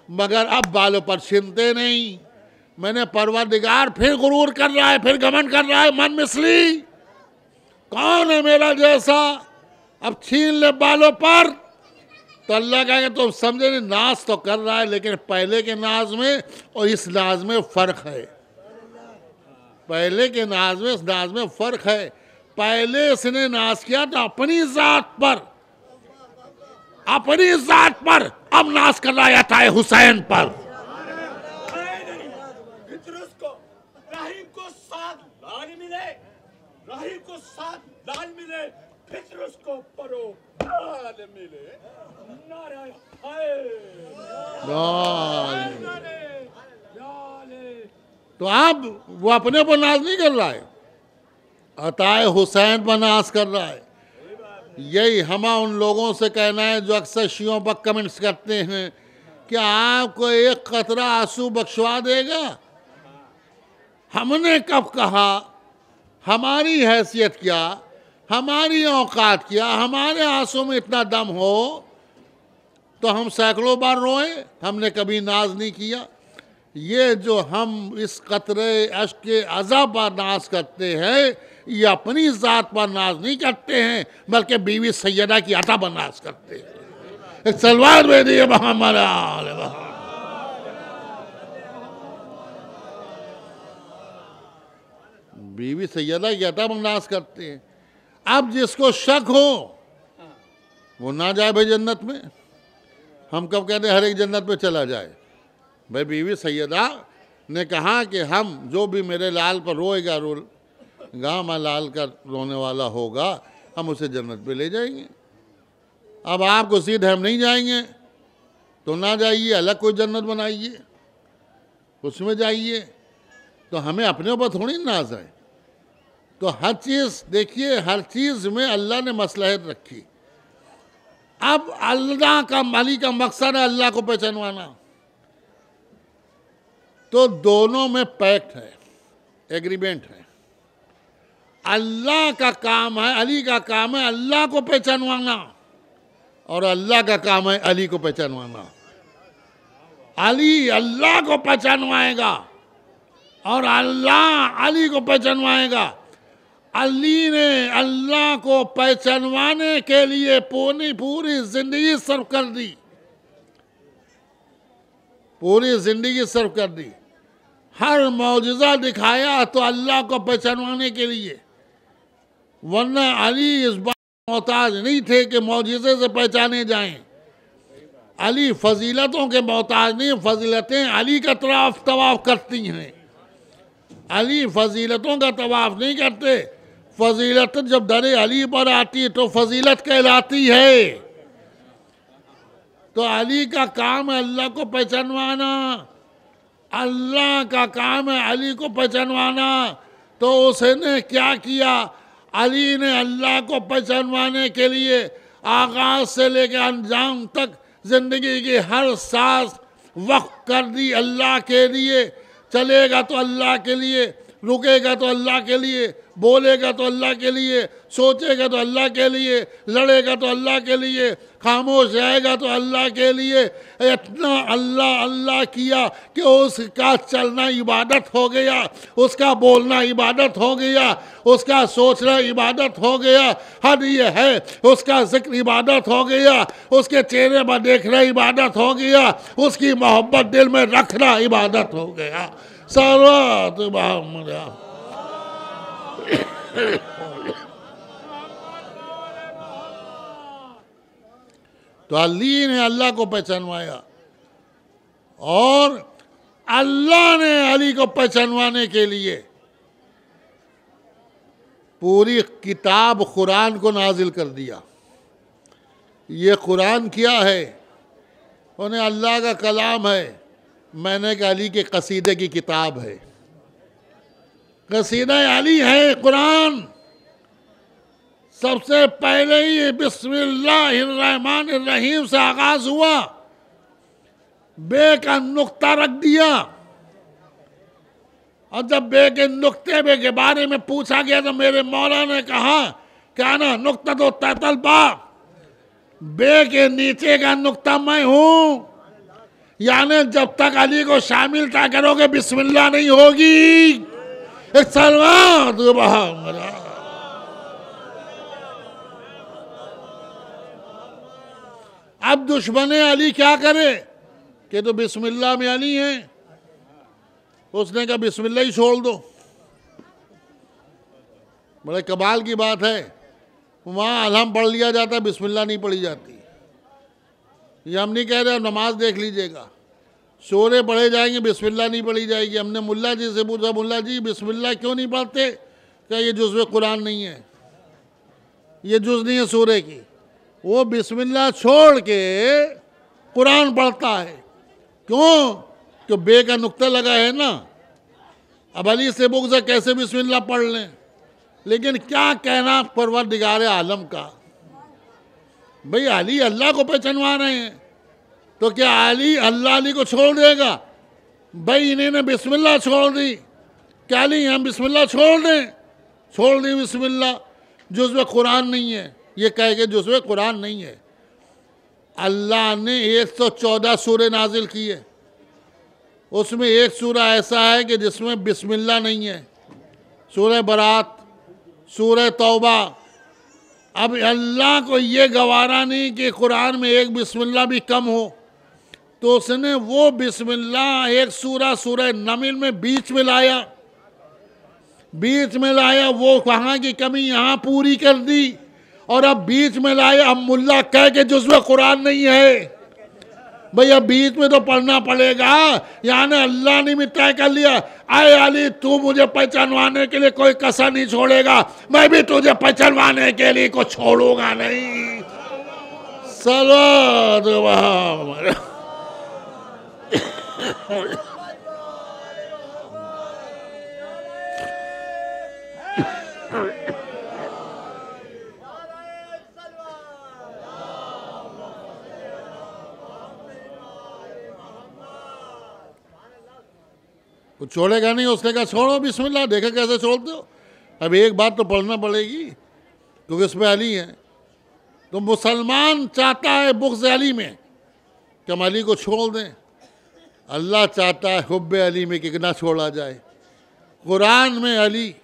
मगर अब बालों पर छिनते नहीं। मैंने परवरदिगार फिर गुरूर कर रहा है, फिर घमंड कर रहा है, मन मिसली कौन है मेरा जैसा, अब छीन ले बालों पर। तो अल्लाह कहेगा तो समझे नहीं, नाज तो कर रहा है लेकिन पहले के नाज में और इस नाज में फर्क है। पहले के नाज में इस नाज में फर्क है। पहले इसने नाज किया था अपनी जात पर, अपनी जात पर, अब नाज कर रहा था हुसैन पर। तो अब वो अपने पर नाज नहीं कर रहा है, अताए हुसैन पर नाज कर रहा है। यही हमा उन लोगों से कहना है जो अक्सर शियों पर कमेंट्स करते हैं कि आपको एक कतरा आंसू बख्शवा देगा। हमने कब कहा? हमारी हैसियत क्या, हमारी औकात क्या, हमारे आंसू में इतना दम हो तो हम सैकड़ों बार रोए, हमने कभी नाज नहीं किया। ये जो हम इस कतरे अश्क के अज़ाब पर नाज करते हैं, ये अपनी ज़ात पर नाज नहीं करते हैं, बल्कि बीवी सैयदा की अता पर नाज करते हैं। एक सलवार में दिए मोहम्मद। बीवी सैयदा की अता पर नाज करते हैं। अब जिसको शक हो वो ना जाए भाई जन्नत में। हम कब कहते हैं हर एक जन्नत में चला जाए? भाई बीवी सैयदा ने कहा कि हम जो भी मेरे लाल पर रोएगा मैं लाल का रोने वाला होगा, हम उसे जन्नत पे ले जाएंगे। अब आपको सीधे हम नहीं जाएंगे तो ना जाइए, अलग कोई जन्नत बनाइए, उसमें जाइए। तो हमें अपने ऊपर थोड़ी नाज है। तो हर चीज़ देखिए, हर चीज़ में अल्लाह ने मसलहत रखी। अब अल्लाह का माली का मकसद है अल्लाह को पहचानवाना, तो दोनों में पैक्ट है, एग्रीमेंट है। अल्लाह का काम है, अली का काम है अल्लाह को पहचानवाना, और अल्लाह का काम है अली को पहचानवाना। अली अल्लाह को पहचानवाएगा और अल्लाह अली को पहचानवाएगा। अली ने अल्लाह को पहचानवाने के लिए पूरी जिंदगी सर्व कर दी, पूरी जिंदगी सर्व कर दी। हर मौजज़ा दिखाया तो अल्लाह को पहचानवाने के लिए, वरना अली इस बात मोहताज नहीं थे कि मौजज़े से पहचाने जाएं। अली फजीलतों के मोहताज नहीं, फजीलतें अली का तवाफ करती हैं। अली फजीलतों का तवाफ नहीं करते। फजीलत जब दरे अली पर आती है तो फजीलत कहलाती है। तो अली का काम है अल्लाह को पहचानवाना, अल्लाह का काम है अली को पहचानवाना। तो उसने क्या किया? अली ने अल्लाह को पहचानवाने के लिए आगाज से लेकर अंजाम तक जिंदगी की हर सांस वक्फ कर दी अल्लाह के लिए। चलेगा तो अल्लाह के लिए, रुकेगा तो अल्लाह के लिए, बोलेगा तो अल्लाह के लिए, सोचेगा तो अल्लाह के लिए, लड़ेगा तो अल्लाह के लिए, खामोश रहेगा तो अल्लाह के लिए। इतना अल्लाह अल्लाह किया कि उसका चलना इबादत हो गया, उसका बोलना इबादत हो गया, उसका सोचना इबादत हो गया। हद ये है उसका जिक्र इबादत हो गया, उसके चेहरे पर देखना इबादत हो गया, उसकी मोहब्बत दिल में रखना इबादत हो गया। सलावत तो अली ने अल्लाह को पहचानवाया और अल्लाह ने अली को पहचानवाने के लिए पूरी किताब कुरान को नाजिल कर दिया। ये कुरान क्या है? उन्हें अल्लाह का कलाम है। मैंने कहा अली के कसीदे की किताब है, कसीदा अली है कुरान। सबसे पहले ही बिस्मिल्लाहिर्रहमानिर्रहीम से आगाज हुआ, बे का नुक्ता रख दिया। और जब बे के नुक्ते बे के बारे में पूछा गया तो मेरे मौला ने कहा क्या ना नुक्ता तो तलबा, बे के नीचे का नुक्ता मैं हूं। यानी जब तक अली को शामिल था करोगे बिस्मिल्लाह नहीं होगी। एक सलमान अब दुश्मने अली क्या करे कि तो बिस्मिल्लाह में अली है, उसने कहा बिस्मिल्लाह ही छोड़ दो। बड़े कमाल की बात है, वहाँ अलहम पढ़ लिया जाता, बिस्मिल्लाह नहीं पढ़ी जाती। ये हम नहीं कह रहे, नमाज देख लीजिएगा, सूरे पढ़े जाएंगे, बिस्मिल्लाह नहीं पढ़ी जाएगी। हमने मुल्ला जी से पूछा, मुल्ला जी बिस्मिल्लाह क्यों नहीं पढ़ते? क्या ये जुज़्व कुरान नहीं है, ये जुज़ नहीं है सूरे की। वो बिस्मिल्लाह छोड़ के कुरान पढ़ता है। क्यों? तो बे का नुक्ता लगा है ना। अब अली से बुग़्ज़ कैसे बिस्मिल्लाह पढ़ लें? लेकिन क्या कहना परवरदिगार आलम का, भाई अली अल्लाह को पहचानवा रहे हैं तो क्या अली अली को छोड़ देगा? भाई इन्होंने बिस्मिल्लाह छोड़ दी, क्या अली हम बिस्मिल्लाह छोड़ दें? छोड़ दी बिस्मिल्लाह, जुज़्व कुरान नहीं है, ये कह के जुज़्व कुरान नहीं है। अल्लाह ने 114 सूरे नाजिल किए, उसमें एक सूरा ऐसा है कि जिसमें बिस्मिल्लाह नहीं है, सूरह बरात, सूरह तौबा। अब अल्लाह को ये गवारा नहीं कि कुरान में एक बिस्मिल्लाह भी कम हो, तो उसने वो बिस्मिल्लाह एक सूरा सूरह नमिल में बीच में लाया, वो कहाँ की कमी यहाँ पूरी कर दी। और अब बीच में लाए अब मुल्ला कह के जुज़्व कुरान नहीं है। भैया बीच में तो पढ़ना पड़ेगा। यानी अल्लाह ने भी तय कर लिया, आए अली तू मुझे पहचानवाने के लिए कोई कसर नहीं छोड़ेगा, मैं भी तुझे पहचानवाने के लिए को छोड़ूंगा नहीं। सलात मोहम्मद। कुछ छोड़ेगा नहीं। उसने कहा छोड़ो बिस्मिल्लाह, देखा कैसे छोड़ते हो। अब एक बात तो पढ़ना पड़ेगी क्योंकि उसमें अली है। तो मुसलमान चाहता है बुग़्ज़ अली में कि हम अली को छोड़ दें, अल्लाह चाहता है हुब्ब अली में कि ना छोड़ा जाए। कुरान में अली,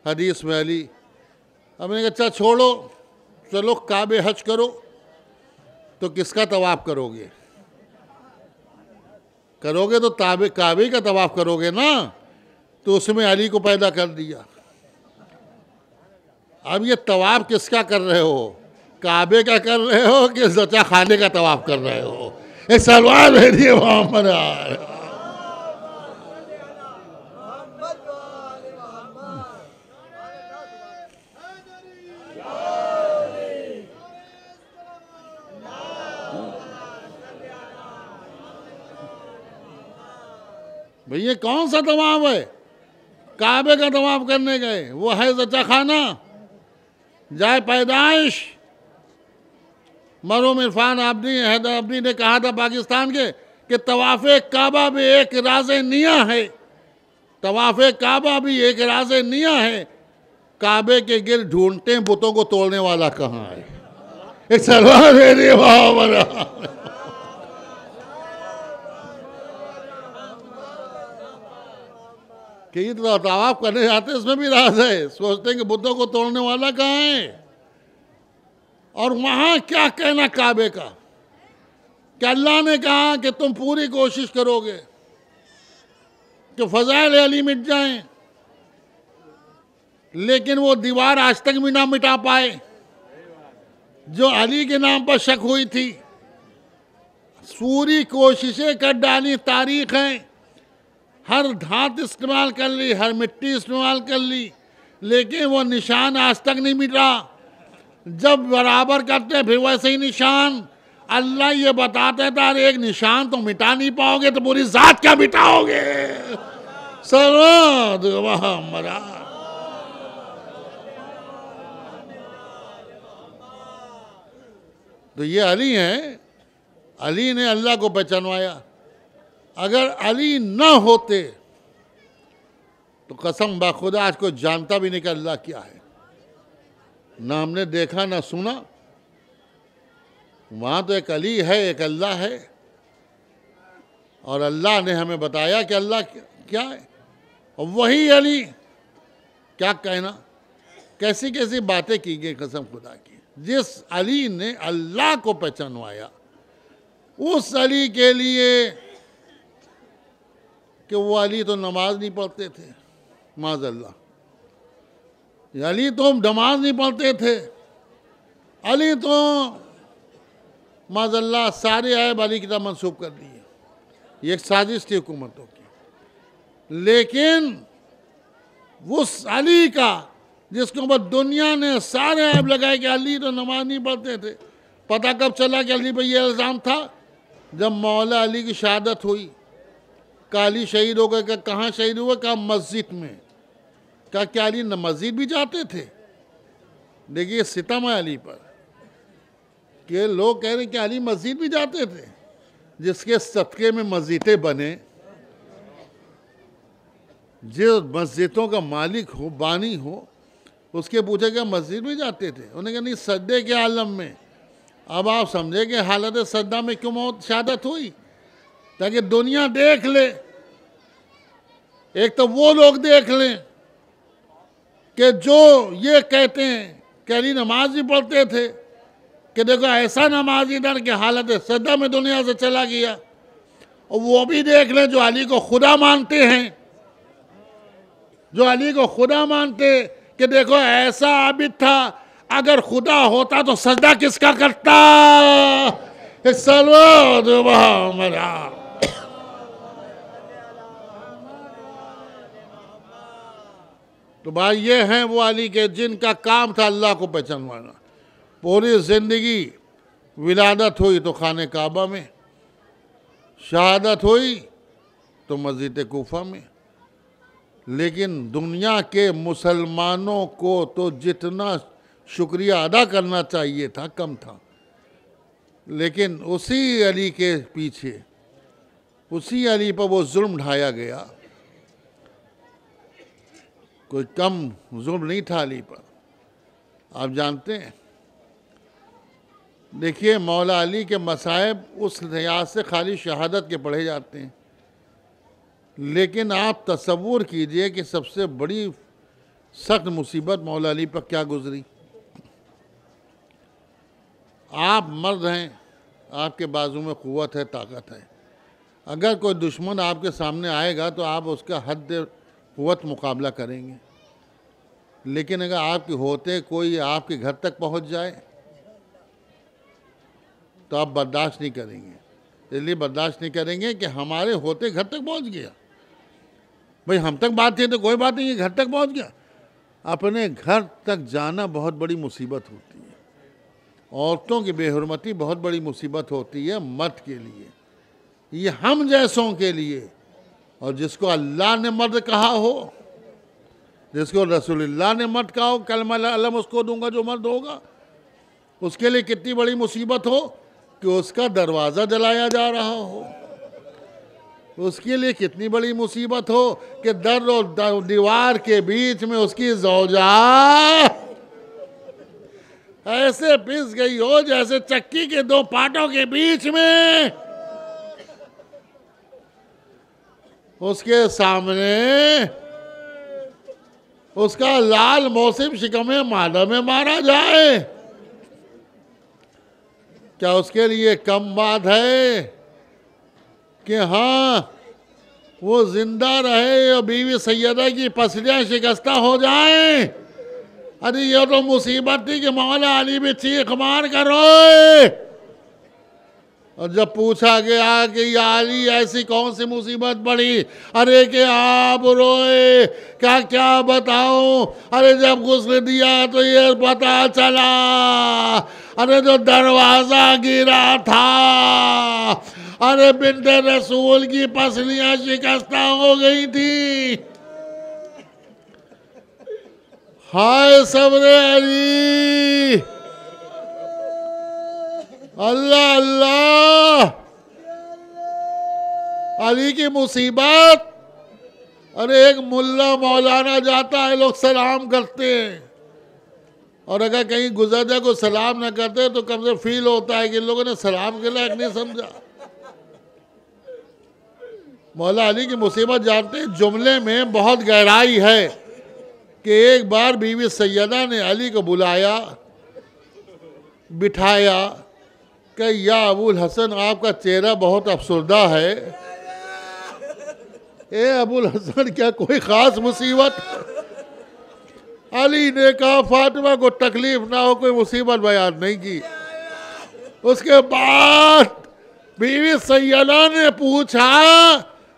हदीस में अली। अब मैंने कहा अच्छा छोड़ो, चलो काबे हज करो। तो किसका तवाफ़ करोगे? करोगे तो काबे का तवाफ़ करोगे ना। तो उसमें अली को पैदा कर दिया। अब ये तवाफ़ किसका कर रहे हो? काबे का कर रहे हो कि ज़चा खाने का तवाफ़ कर रहे हो? एक सवाल है ये मोहम्मद। भैया कौन सा तवाफ़ है? काबे का तवाफ़ करने गए, वो है ज़चा खाना, जाए पैदाइश। मरूम इरफान आबदी हैदर आबदी ने कहा था पाकिस्तान के कि तवाफ़े काबा भी एक राज़े निया है। तवाफ़े काबा भी एक राज़े निया है। काबे के गिर ढूंढते हैं बुतों को तोड़ने वाला कहाँ है। एक सलवार है रे वाह। कि तो तवाफ़ करने जाते इसमें भी राज है। सोचते हैं कि बुतों को तोड़ने वाला कहाँ है। और वहाँ क्या कहना काबे का कि अल्लाह ने कहा कि तुम पूरी कोशिश करोगे कि फ़ज़ाइल अली मिट जाएं, लेकिन वो दीवार आज तक भी ना मिटा पाए जो अली के नाम पर शक हुई थी। पूरी कोशिशें कर डाली, तारीख है, हर धात इस्तेमाल कर ली, हर मिट्टी इस्तेमाल कर ली, लेकिन वो निशान आज तक नहीं मिटा। जब बराबर करते हैं फिर वैसे ही निशान। अल्लाह ये बताते था एक निशान तो मिटा नहीं पाओगे तो पूरी जात क्या मिटाओगे। सलात मोहम्मद। तो ये अली हैं, अली ने अल्लाह को पहचानवाया। अगर अली न होते तो कसम बाखुदा आज को जानता भी नहीं कि अल्लाह क्या है। ना हमने देखा ना सुना। वहाँ तो एक अली है, एक अल्लाह है, और अल्लाह ने हमें बताया कि अल्लाह क्या है। और वही अली, क्या कहना, कैसी कैसी बातें की गई कसम खुदा की। जिस अली ने अल्लाह को पहचानवाया, उस अली के लिए कि वो अली तो नमाज नहीं पढ़ते थे, माज़अल्लाह, अली तो नमाज नहीं पढ़ते थे, अली तो माज़अल्लाह सारे ऐब अली की तरफ मंसूब कर दिए। ये एक साजिश थी हुकूमतों की। लेकिन उस अली का जिसके ऊपर दुनिया ने सारे ऐब लगाए कि अली तो नमाज नहीं पढ़ते थे, पता कब चला कि अली पर यह इल्ज़ाम था? जब मौला अली की शहादत हुई। का अली शहीद हो गए। कहाँ शहीद हुए? कहा मस्जिद में। कहा क्या अली मस्जिद भी जाते थे? देखिए सितम है अली पर कि लोग कह रहे हैं कि अली मस्जिद भी जाते थे। जिसके सदक़े में मस्जिदें बने, जो मस्जिदों का मालिक हो, बानी हो, उसके पूछे क्या मस्जिद में जाते थे? उन्होंने कहा नहीं, सजदे के आलम में। अब आप समझे कि हालत सजदा में क्यों मौत शहादत हुई? ताकि दुनिया देख ले, एक तो वो लोग देख लें कि जो ये कहते हैं कि अली नमाज भी पढ़ते थे, कि देखो ऐसा नमाज इधर के हालत सजदा में दुनिया से चला गया। और वो भी देख लें जो अली को खुदा मानते हैं, जो अली को खुदा मानते कि देखो ऐसा आबिद था, अगर खुदा होता तो सजदा किसका करता? सल्लल्लाहु अलैहि। तो भाई ये हैं वो अली के जिनका काम था अल्लाह को पहचानवाना। पूरी जिंदगी विलादत हुई तो खाने काबा में, शहादत हुई तो मस्जिद कूफा में। लेकिन दुनिया के मुसलमानों को तो जितना शुक्रिया अदा करना चाहिए था कम था। लेकिन उसी अली के पीछे, उसी अली पर वो जुल्म ढाया गया। कोई कम जुल्म नहीं था अली पर, आप जानते हैं। देखिए मौला अली के मसाइब उस लिहाज से खाली शहादत के पढ़े जाते हैं, लेकिन आप तसव्वुर कीजिए कि सबसे बड़ी सख्त मुसीबत मौला अली पर क्या गुजरी। आप मर्द हैं, आपके बाजू में क़ुव्वत है, ताकत है। अगर कोई दुश्मन आपके सामने आएगा तो आप उसका हद क़ुव्वत मुकाबला करेंगे। लेकिन अगर आपके होते कोई आपके घर तक पहुंच जाए तो आप बर्दाश्त नहीं करेंगे। इसलिए बर्दाश्त नहीं करेंगे कि हमारे होते घर तक पहुंच गया। भाई हम तक बात थी तो कोई बात नहीं है, घर तक पहुंच गया। अपने घर तक जाना बहुत बड़ी मुसीबत होती है। औरतों की बेहुरमती बहुत बड़ी मुसीबत होती है मर्द के लिए, ये हम जैसों के लिए। और जिसको अल्लाह ने मर्द कहा हो, जिसको रसूलुल्लाह ने मर्द कहा हो, कलमा अलम उसको दूंगा जो मर्द होगा, उसके लिए कितनी बड़ी मुसीबत हो कि उसका दरवाज़ा जलाया जा रहा हो। उसके लिए कितनी बड़ी मुसीबत हो कि दर और दीवार के बीच में उसकी ज़ौजा ऐसे पिस गई हो जैसे चक्की के दो पाटों के बीच में उसके सामने उसका लाल मौसम शिकमे मादा में मारा जाए। क्या उसके लिए कम बात है कि हाँ वो जिंदा रहे और बीवी सैयदा की पसलियां शिकस्ता हो जाएं? अरे ये तो मुसीबत थी कि मौला अली भी चीख मार कर रोए। और जब पूछा गया कि या अली ऐसी कौन सी मुसीबत पड़ी, अरे कि आप रोए, क्या क्या बताऊं? अरे जब गुस्ल दिया तो ये पता चला, अरे जो दरवाजा गिरा था, अरे बिन्ते रसूल की पसलियां शिकस्ता हो गई थी। हाय सब्रे अली, अल्लाह अल्लाह। अली की मुसीबत। अरे एक मुल्ला मौलाना जाता है, लोग सलाम करते हैं, और अगर कहीं गुजर जाए को सलाम ना करते तो कम से फील होता है कि इन लोगों ने सलाम के लायक नहीं समझा। मौला अली की मुसीबत जानते हैं, जुमले में बहुत गहराई है कि एक बार बीवी सैयदा ने अली को बुलाया, बिठाया कि या अबुल हसन आपका चेहरा बहुत अफसरदा है। ए अबुल हसन क्या कोई ख़ास मुसीबत? अली ने कहा फातिमा को तकलीफ ना हो, कोई मुसीबत बयान नहीं की। उसके बाद बीवी सैयदा ने पूछा,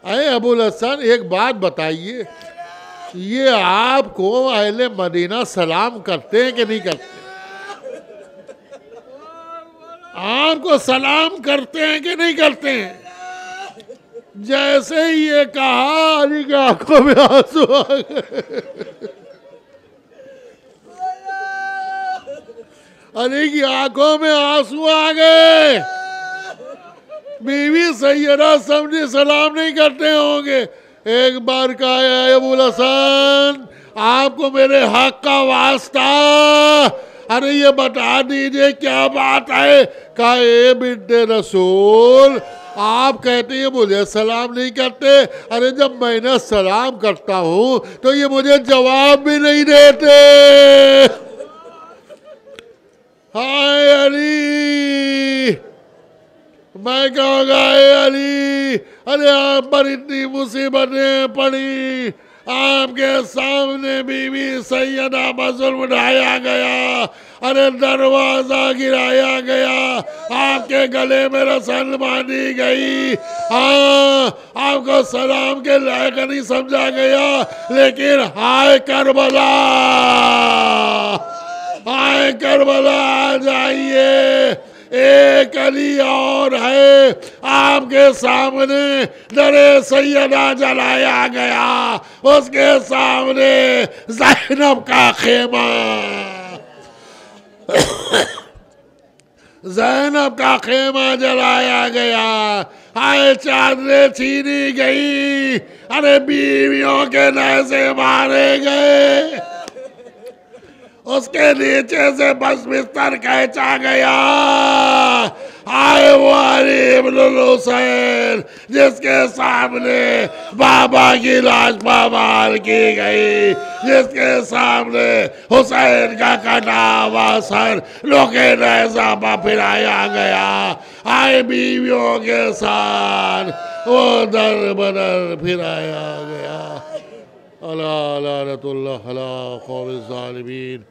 अरे अबुल हसन एक बात बताइए, ये आपको अहले मदीना सलाम करते हैं कि नहीं करते? आपको सलाम करते हैं कि नहीं करते हैं? जैसे ही ये कहा अली की आंखों में आंसू आ गए। अली की आंखों में आंसू आ गए। बीवी सैयदा समझी सलाम नहीं करते होंगे। एक बार कहा है अबुल हसन आपको मेरे हक का वास्ता, अरे ये बता दीजिए क्या बात है? कहा ए बिन्ते रसूल आप कहते हैं मुझे सलाम नहीं करते। अरे जब मैं इन्हें सलाम करता हूं तो ये मुझे जवाब भी नहीं देते। हाय अली, मैं कहूँगा अली, अरे आप पर इतनी मुसीबतें पड़ी, आपके सामने बीवी सैयदा पर जुल्म उठाया गया, अरे दरवाजा गिराया गया, आपके गले में रस्म बांधी गई। हाँ, आपको सलाम के लायक नहीं समझा गया, लेकिन हाय करबला, हाय करबला आ जाइए, एक अली और है। आपके सामने दरे सैयदा जलाया गया, उसके सामने ज़ैनब का खेमा, ज़ैनब का खेमा जलाया गया। हाय चादरें छीनी गई, अरे बीवियों के नैज़े मारे गए, उसके नीचे से बस बिस्तर खींचा गया। आए वो अली इब्नुल हुसैन जिसके सामने बाबा की लाश पामाल की गई, जिसके सामने हुसैन का कटा हुआ सर लोके नेज़ा पर फिराया गया। आए बीवियों के साथ वो दर बदर फिराया गया। अला लानतुल्लाह अला क़ौमिज़ ज़ालिमीन।